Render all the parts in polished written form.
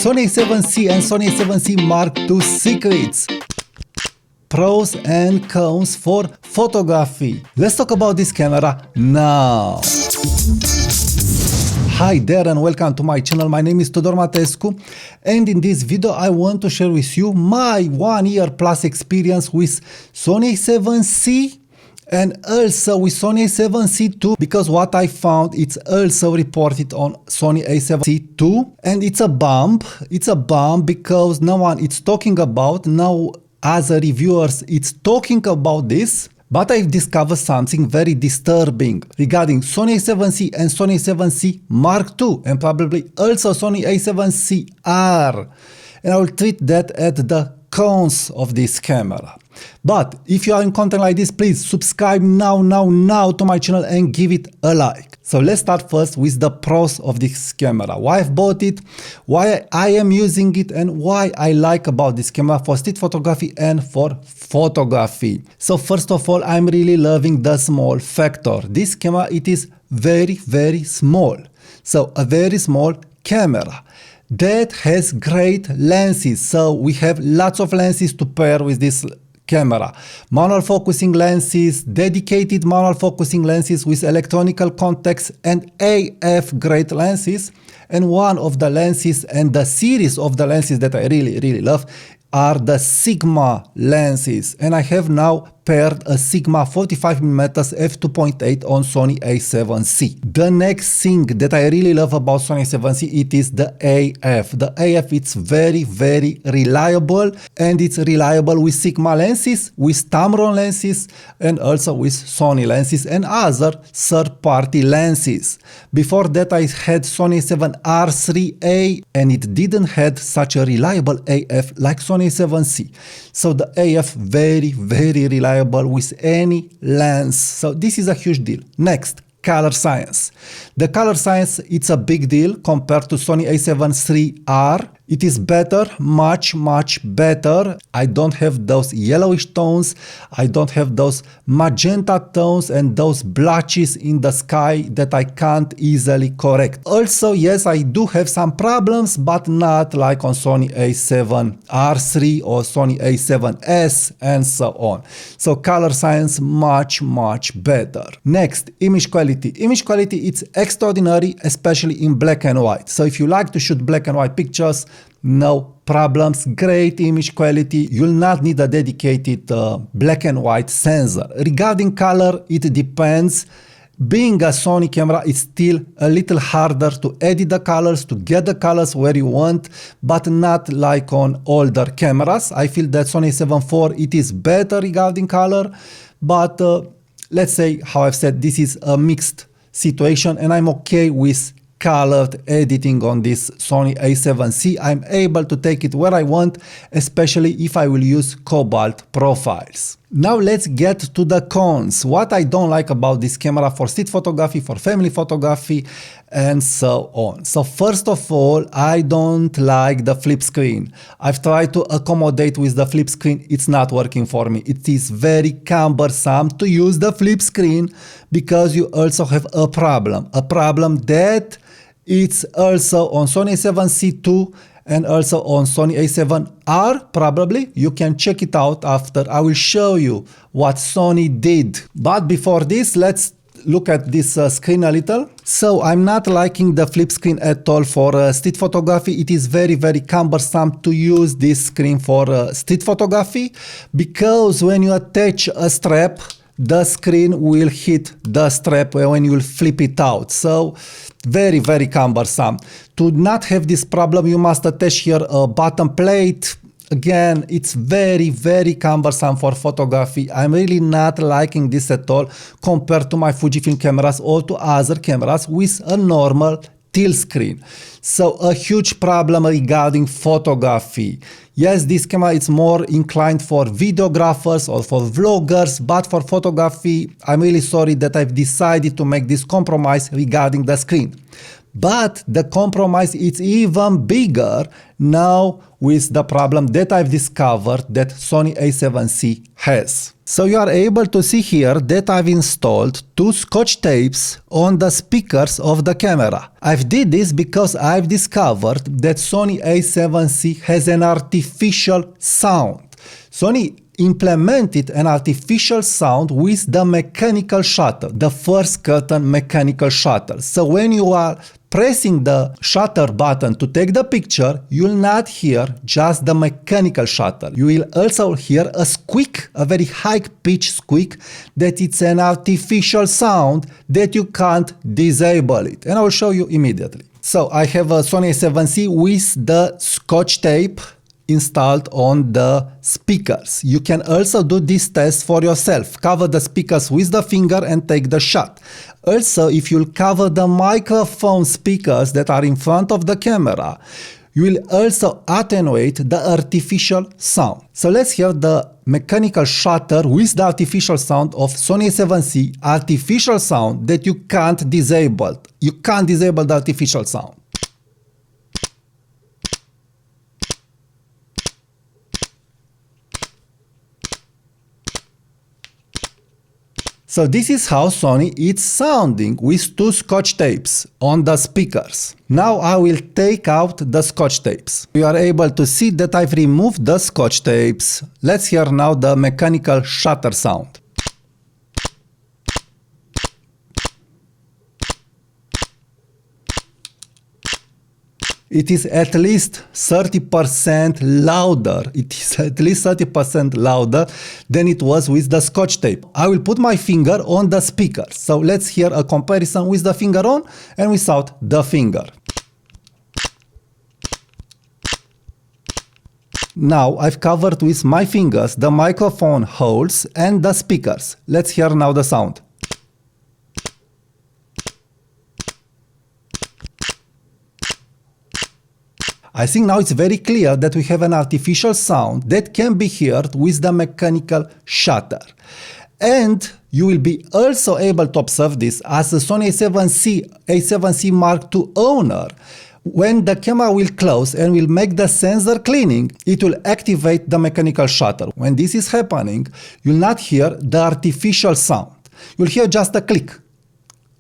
Sony A7C and Sony A7C Mark II secrets. Pros and cons for photography. Let's talk about this camera now. Hi there and welcome to my channel. My name is Tudor Matescu, and in this video I want to share with you my 1 year plus experience with Sony A7C and also with Sony A7C II, because what I found, it's also reported on Sony A7C II, and it's a bomb because no one is talking about, no other reviewers it's talking about this. But I've discovered something very disturbing regarding Sony A7C and Sony A7C Mark II, and probably also Sony A7CR, and I will treat that at the cons of this camera. But if you are in content like this, please subscribe now to my channel and give it a like. So let's start first with the pros of this camera. Why I've bought it, why I am using it, and why I like about this camera for street photography and for photography. So first of all, I'm really loving the small factor. This camera, it is very small. So a very small camera that has great lenses. So we have lots of lenses to pair with this camera. Manual focusing lenses, dedicated manual focusing lenses with electronical contacts, and AF grade lenses. And one of the lenses and the series of the lenses that I really love are the Sigma lenses, and I have now paired a Sigma 45mm f2.8 on Sony A7C. The next thing that I really love about Sony A7C, it is the AF. The AF, it's very reliable, and it's reliable with Sigma lenses, with Tamron lenses, and also with Sony lenses and other third-party lenses. Before that I had Sony A7R3A, and it didn't had such a reliable AF like Sony A7C. So the AF very reliable with any lens. So this is a huge deal. Next, color science. The color science, it's a big deal compared to Sony A7 IIIR. It is better, much better. I don't have those yellowish tones, I don't have those magenta tones and those blotches in the sky that I can't easily correct. Also, yes, I do have some problems, but not like on Sony A7R3 or Sony A7S and so on. So color science much better. Next, image quality. Image quality, it's extraordinary, especially in black and white. So if you like to shoot black and white pictures, no problems, great image quality. You'll not need a dedicated black and white sensor. Regarding color, it depends. Being a Sony camera, it's still a little harder to edit the colors, to get the colors where you want, but not like on older cameras. I feel that Sony A7 IV, it is better regarding color, but let's say, how I've said, this is a mixed situation, and I'm okay with colored editing on this Sony A7C. I'm able to take it where I want, especially if I will use cobalt profiles. Now let's get to the cons. What I don't like about this camera for street photography, for family photography, and so on. So first of all, I don't like the flip screen. I've tried to accommodate with the flip screen. It's not working for me. It is very cumbersome to use the flip screen because you also have a problem that it's also on Sony A7C II and also on Sony A7R. Probably you can check it out after. I will show you what Sony did. But before this, let's look at this screen a little. So I'm not liking the flip screen at all for street photography. It is very cumbersome to use this screen for street photography, because when you attach a strap, the screen will hit the strap when you will flip it out. So very cumbersome. To not have this problem, you must attach here a bottom plate. Again, it's very cumbersome for photography. I'm really not liking this at all compared to my Fujifilm cameras or to other cameras with a normal tilt screen. So a huge problem regarding photography. Yes, this camera is more inclined for videographers or for vloggers, but for photography, I'm really sorry that I've decided to make this compromise regarding the screen. But the compromise is even bigger now with the problem that I've discovered that Sony A7C has. So you are able to see here that I've installed two scotch tapes on the speakers of the camera. I've did this because I've discovered that Sony A7C has an artificial sound. Sony implemented an artificial sound with the mechanical shutter, the first curtain mechanical shutter. So when you are pressing the shutter button to take the picture, you will not hear just the mechanical shutter. You will also hear a squeak, a very high-pitched squeak, that it's an artificial sound that you can't disable it. And I will show you immediately. So I have a Sony A7C with the scotch tape installed on the speakers. You can also do this test for yourself. Cover the speakers with the finger and take the shot. Also, if you'll cover the microphone speakers that are in front of the camera, you will also attenuate the artificial sound. So let's hear the mechanical shutter with the artificial sound of Sony A7C, artificial sound that you can't disable. You can't disable the artificial sound. So this is how Sony is sounding with two scotch tapes on the speakers. Now I will take out the scotch tapes. You are able to see that I've removed the scotch tapes. Let's hear now the mechanical shutter sound. It is at least 30% louder. It is at least 30% louder than it was with the scotch tape. I will put my finger on the speaker. So let's hear a comparison with the finger on and without the finger. Now I've covered with my fingers the microphone holes and the speakers. Let's hear now the sound. I think now it's very clear that we have an artificial sound that can be heard with the mechanical shutter. And you will be also able to observe this as a Sony A7C Mark II owner. When the camera will close and will make the sensor cleaning, it will activate the mechanical shutter. When this is happening, you'll not hear the artificial sound. You'll hear just a click.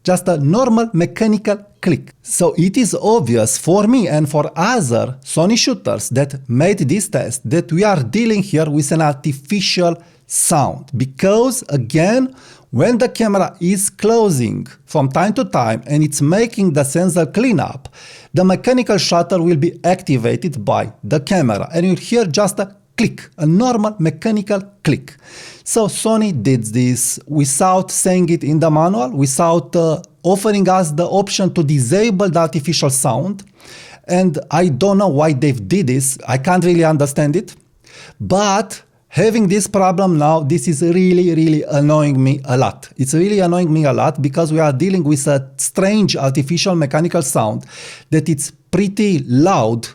Just a normal mechanical click. So it is obvious for me and for other Sony shooters that made this test that we are dealing here with an artificial sound. Because again, when the camera is closing from time to time and it's making the sensor cleanup, the mechanical shutter will be activated by the camera and you'll hear just a click, a normal mechanical click. So Sony did this without saying it in the manual, without offering us the option to disable the artificial sound. And I don't know why they did this. I can't really understand it. But having this problem now, this is really annoying me a lot. It's really annoying me a lot because we are dealing with a strange artificial mechanical sound that it's pretty loud.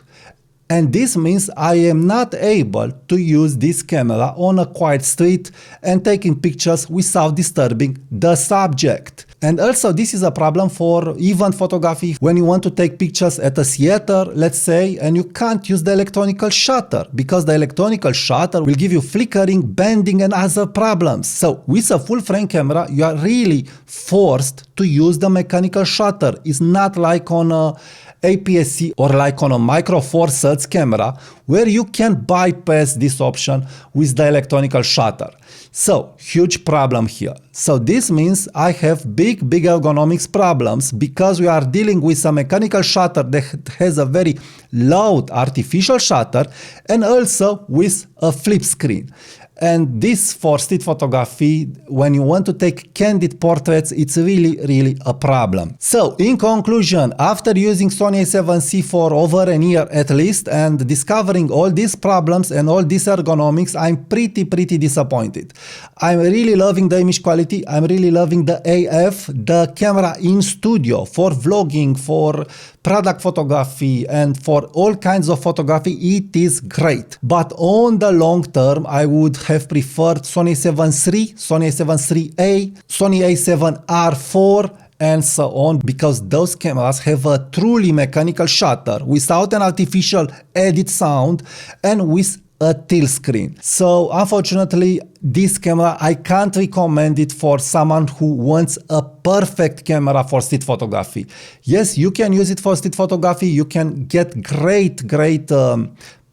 And this means I am not able to use this camera on a quiet street and taking pictures without disturbing the subject. And also this is a problem for event photography when you want to take pictures at a theater, let's say, and you can't use the electronical shutter because the electronical shutter will give you flickering, bending and other problems. So with a full frame camera, you are really forced to use the mechanical shutter. It's not like on a APS-C or like on a Micro Four Thirds camera where you can bypass this option with the electronical shutter. So huge problem here. So this means I have big ergonomics problems because we are dealing with a mechanical shutter that has a very loud artificial shutter and also with a flip screen. And this for street photography, when you want to take candid portraits, it's really a problem. So in conclusion, after using Sony A7C for over a year at least and discovering all these problems and all these ergonomics, I'm pretty disappointed. I'm really loving the image quality. I'm really loving the AF, the camera in studio for vlogging, for product photography and for all kinds of photography. It is great. But on the long term, I would have preferred Sony A7 III, Sony A7 IIIA, Sony A7R IV and so on, because those cameras have a truly mechanical shutter without an artificial edit sound and with a tilt screen. So unfortunately, this camera, I can't recommend it for someone who wants a perfect camera for street photography. Yes, you can use it for street photography. You can get great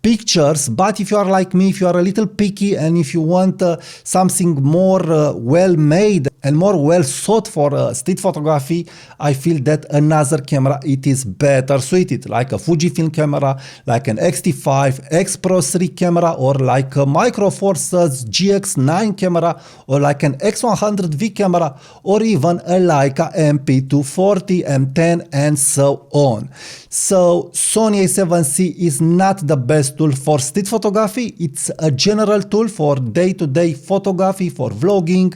pictures, but if you are like me, if you are a little picky and if you want something more well made and more well sought for street photography, I feel that another camera, it is better suited, like a Fujifilm camera, like an X-T5, X Pro 3 camera, or like a Micro Four Thirds GX9 camera, or like an X100V camera, or even a Leica MP240, M10, and so on. So Sony A7C is not the best tool for street photography. It's a general tool for day-to-day photography, for vlogging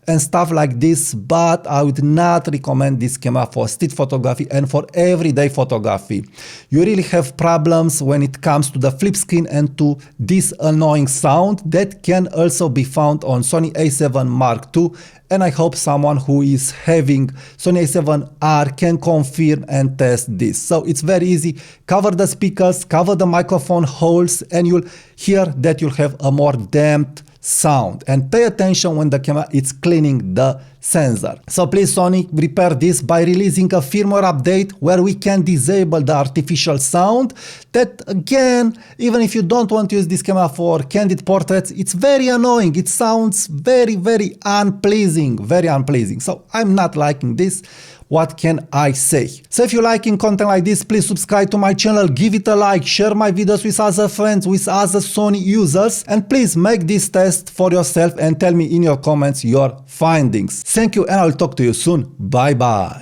and stuff like this, but I would not recommend this camera for street photography and for everyday photography. You really have problems when it comes to the flip screen and to this annoying sound that can also be found on Sony A7 Mark II, and I hope someone who is having Sony A7R can confirm and test this. So it's very easy. Cover the speakers, cover the microphone holes, and you'll hear that you'll have a more damped sound. And pay attention when the camera is cleaning the sensor. So please, Sony, repair this by releasing a firmware update where we can disable the artificial sound. That, again, even if you don't want to use this camera for candid portraits, it's very annoying. It sounds very unpleasing, very unpleasing. So I'm not liking this. What can I say? So if you're liking content like this, please subscribe to my channel, give it a like, share my videos with other friends, with other Sony users, and please make this test for yourself and tell me in your comments your findings. Thank you, and I'll talk to you soon. Bye bye.